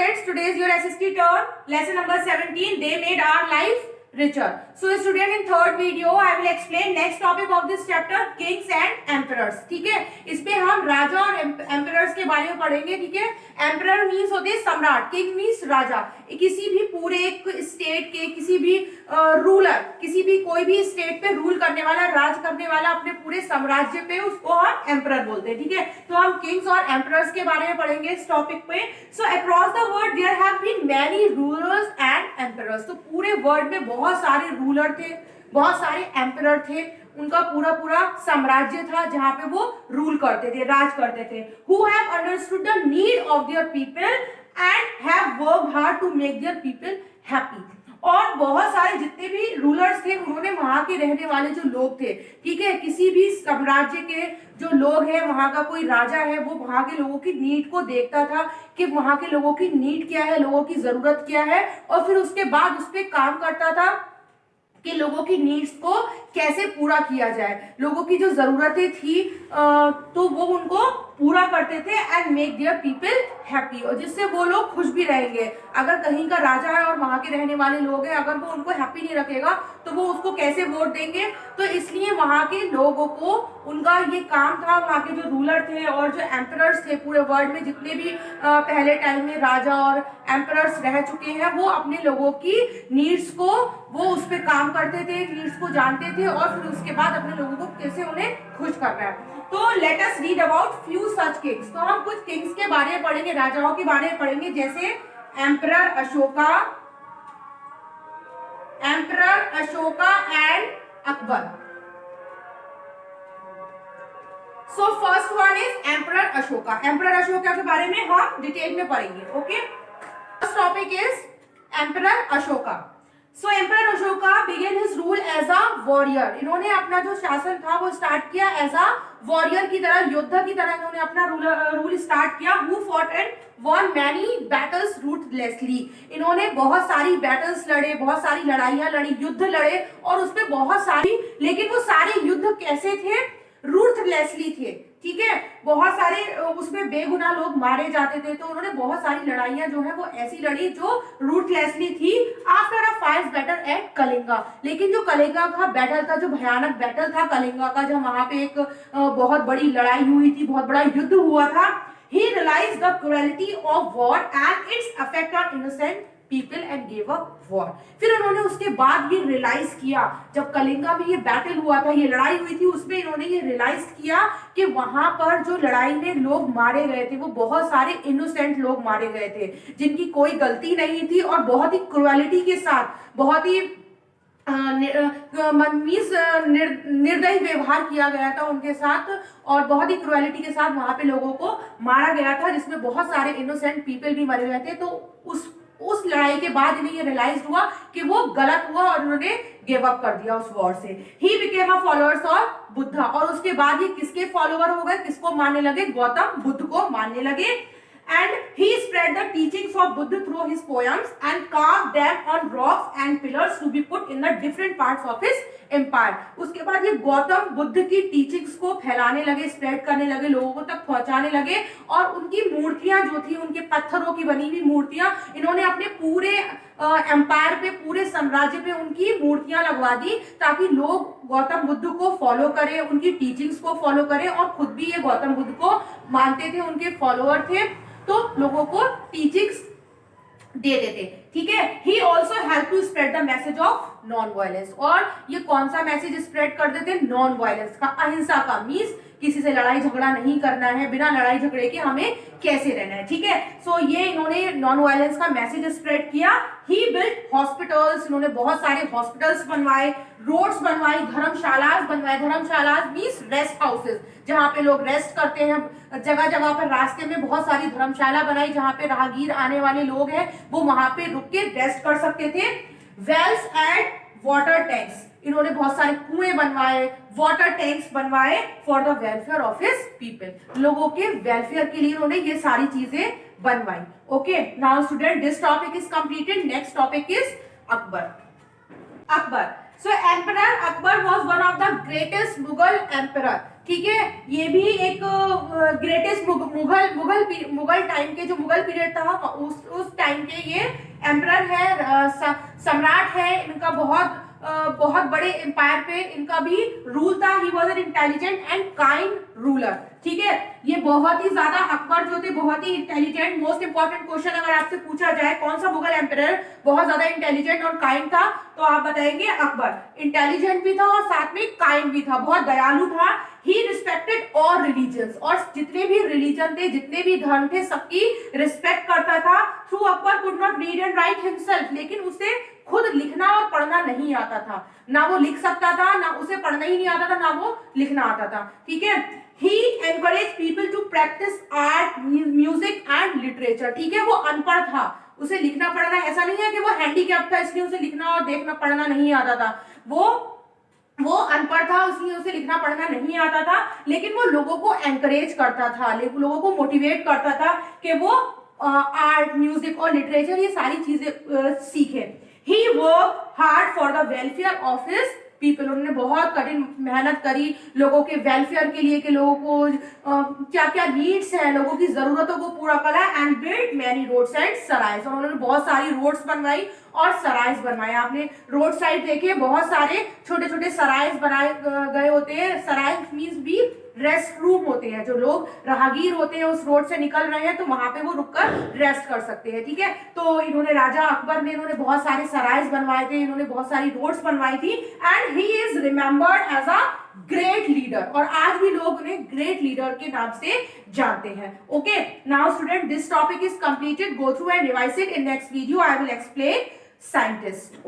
students, today is your SST turn. Lesson number 17. They made our life richer. So student, in third video I will explain next topic of this chapter, kings and emperors. ठीक है, इस पे हम राजा और emperors के बारे में पढ़ेंगे. ठीक है, एम्परर मीन्स होते हैं सम्राट, किंग मीन्स राजा. किसी भी पूरे एक स्टेट के किसी भी रूलर, किसी भी कोई भी स्टेट पे रूल करने वाला, राज करने वाला अपने पूरे साम्राज्य पे, उसको हम एम्परर बोलते हैं. ठीक है, तो हम किंग्स और एम्परर्स के बारे में पढ़ेंगे इस टॉपिक पे. So across the world there have been many rulers and emperors. तो पूरे वर्ल्ड में बहुत सारे रूलर थे, बहुत सारे एम्परर थे. उनका पूरा साम्राज्य था जहां पे वो रूल करते थे, राज करते थे. Who have understood the need of their people and have worked hard to make their people happy. और बहुत सारे जितने भी रूलर्स थे, उन्होंने वहां के रहने वाले जो लोग थे, ठीक है, किसी भी साम्राज्य के जो लोग हैं, वहां का कोई राजा है, वो वहां के लोगों की नीड को देखता था कि वहां के लोगों की नीड क्या है, लोगों की जरूरत क्या है, और फिर उसके बाद उस पर काम करता था कि लोगों की नीड्स को कैसे पूरा किया जाए. लोगों की जो जरूरतें थी तो वो उनको पूरा करते थे and make their people happy, और जिससे वो लोग खुश भी रहेंगे. अगर कहीं का राजा है और वहां के रहने वाले लोग हैं, अगर वो उनको हैप्पी नहीं रखेगा तो वो उसको कैसे वोट देंगे. तो इसलिए वहां के लोगों को उनका ये काम था, वहां के जो रूलर थे और जो एम्परर्स थे पूरे वर्ल्ड में, जितने भी पहले टाइम में राजा और एम्परर्स रह चुके हैं, वो अपने लोगों की नीड्स को वो उस पर काम करते थे, नीड्स को जानते थे, और फिर उसके बाद अपने लोगों को कैसे उन्हें खुश करना है. तो let us read about few such Kings. तो हम कुछ किंग्स के बारे में पढ़ेंगे, राजाओं के बारे में पढ़ेंगे, जैसे emperor Ashoka and Akbar. So first one is emperor Ashoka. Emperor Ashoka के बारे में हम डिटेल में पढ़ेंगे. Okay, first topic is emperor Ashoka. So emperor Ashoka began his rule as a warrior. इन्होंने अपना जो शासन था वो स्टार्ट किया एज अ वॉरियर की तरह, योद्धा की तरह इन्होंने अपना रूल स्टार्ट किया. Who fought and won many battles ruthlessly. इन्होंने बहुत सारी बैटल्स लड़े, बहुत सारी लड़ाइयां लड़ी, युद्ध लड़े, और उसपे बहुत सारी, लेकिन वो सारे युद्ध कैसे थे? रूथलेसली थे. ठीक है, बहुत सारे उसमें बेगुनाह लोग मारे जाते थे, तो उन्होंने बहुत सारी लड़ाइयां जो है वो ऐसी लड़ी जो रूथलेसली थी. After a fight battle eight Kalinga. लेकिन जो कलिंगा का बैटल था, जो भयानक बैटल था कलिंगा का, जब वहां पे एक बहुत बड़ी लड़ाई हुई थी, बहुत बड़ा युद्ध हुआ था, he realized the cruelty of war and its effect on innocent people and gave up war. फिर उन्होंने उसके बाद ये रियलाइज किया, जब कलिंगा में ये बैटल हुआ था, ये लड़ाई हुई थी, उसमें इन्होंने ये रियलाइज किया कि वहां पर जो लड़ाई में लोग मारे गए थे, वो बहुत सारे इनोसेंट लोग मारे गए थे, जिनकी कोई गलती नहीं थी, और बहुत ही क्रुएलिटी के साथ, बहुत ही निर्दयी व्यवहार किया गया था उनके साथ, और बहुत ही क्रुएलिटी के साथ वहां पे लोगों को मारा गया था, जिसमें बहुत सारे इनोसेंट पीपल भी मरे गए थे. तो उस लड़ाई के बाद इन्हें ये रियलाइज हुआ कि वो गलत हुआ, और उन्होंने गिव अप कर दिया उस वॉर से. He became a followers of Buddha. और उसके बाद ये किसके फॉलोअर हो गए, किसको मानने लगे? गौतम बुद्ध को मानने लगे. And he spread the teachings of Buddha through his poems and carved them on rocks and pillars to be put in the different parts of his empire. उसके बाद ये गौतम बुद्ध की टीचिंग्स को फैलाने लगे, स्प्रेड करने लगे, लोगों तक पहुंचाने लगे, और उनकी मूर्तियां जो थी, उनके पत्थरों की बनी हुई मूर्तियां, इन्होंने अपने पूरे एम्पायर पे, पूरे साम्राज्य पे उनकी मूर्तियां लगवा दी, ताकि लोग गौतम बुद्ध को फॉलो करें, उनकी टीचिंग्स को फॉलो करें, और खुद भी ये गौतम बुद्ध को मानते थे, उनके फॉलोअर थे, तो लोगों को टीचिंग्स दे देते. ठीक है, he also help to spread the message of non violence. और ये कौन सा मैसेज स्प्रेड कर देते? नॉन वायलेंस का, अहिंसा का. मीन्स किसी से लड़ाई झगड़ा नहीं करना है, बिना लड़ाई झगड़े के हमें कैसे रहना है. ठीक है, सो ये इन्होंने नॉन वायलेंस का मैसेज स्प्रेड किया. ही बिल्ट हॉस्पिटल्स. इन्होंने बहुत सारे हॉस्पिटल्स बनवाए, रोड्स बनवाई, धर्मशालास बनवाए. धर्मशालास मीन्स रेस्ट हाउसेस, जहाँ पे लोग रेस्ट करते हैं. जगह जगह पर रास्ते में बहुत सारी धर्मशाला बनाई, जहाँ पे राहगीर आने वाले लोग हैं वो वहां पे रुक के रेस्ट कर सकते थे. Wells and water tanks. इन्होंने बहुत सारे कुएं बनवाए, वाटर टैंक्स बनवाए for the welfare of his people. लोगों के वेलफेयर के लिए इन्होंने ये सारी चीजें बनवाई. Okay, now student, this topic is completed. Next topic is Akbar. So emperor Akbar was one of the greatest Mughal emperor. ठीक है, ये भी एक ग्रेटेस्ट मुगल टाइम के जो मुगल पीरियड था, उस टाइम के ये एम्परर है, सम्राट है, इनका बहुत बड़े एम्पायर पे इनका भी रूल था। He was an intelligent and kind ruler, ठीक है। ये बहुत ही ज्यादा, अकबर जो थे बहुत ही इंटेलिजेंट। मोस्ट इंपॉर्टेंट क्वेश्चन अगर आपसे पूछा जाए कौन सा मुगल एम्परर बहुत ज्यादा इंटेलिजेंट और काइंड था, तो आप बताएंगे अकबर। इंटेलिजेंट भी था और साथ में काइंड भी था, बहुत दयालु था। ही रिस्पेक्टेड ऑल रिलीजन्स, और जितने भी रिलीजन थे, जितने भी धर्म थे, सबकी रिस्पेक्ट करता था। Through Akbar could not read and right himself, लेकिन उसे खुद लिखना और पढ़ना नहीं आता था। ना वो लिख सकता था, ना उसे पढ़ना ही नहीं आता था, ना वो लिखना आता था, ठीक है। He encouraged people to practice art, music and literature, ठीक है। वो अनपढ़ था, उसे लिखना पढ़ना, ऐसा नहीं है कि वो हैंडीकैप था इसलिए उसे लिखना और देखना पढ़ना नहीं आता था। वो अनपढ़ था, इसलिए उसे लिखना पढ़ना नहीं आता था, लेकिन वो लोगों को एनकरेज करता था, लोगों को मोटिवेट करता था कि वो आर्ट, म्यूजिक और लिटरेचर ये सारी चीजें सीखे। He worked hard for the welfare of his people, उन्होंने बहुत कठिन मेहनत करी लोगों के वेलफेयर के लिए, कि लोगों को क्या क्या नीड्स है, लोगों की जरूरतों को पूरा करा। And build many roads and sarais, और उन्होंने बहुत सारी रोड्स बनवाई और सराइज बनवाए। आपने रोड साइड देखे, बहुत सारे छोटे छोटे सराइज बनाए गए होते हैं। सराइज मीन्स भी रेस्ट रूम होते हैं, जो लोग राहगीर होते हैं उस रोड से निकल रहे हैं तो वहां पे वो रुककर रेस्ट कर सकते हैं, ठीक है। तो इन्होंने, राजा अकबर ने, इन्होंने बहुत सारे सराइज बनवाए थे, इन्होंने बहुत सारी रोड्स बनवाई थी। And he is remembered as a great leader, और आज भी लोग उन्हें ग्रेट लीडर के नाम से जानते हैं। Okay, now student, this topic is completed. Go through and revise it in next video. I will explain scientist.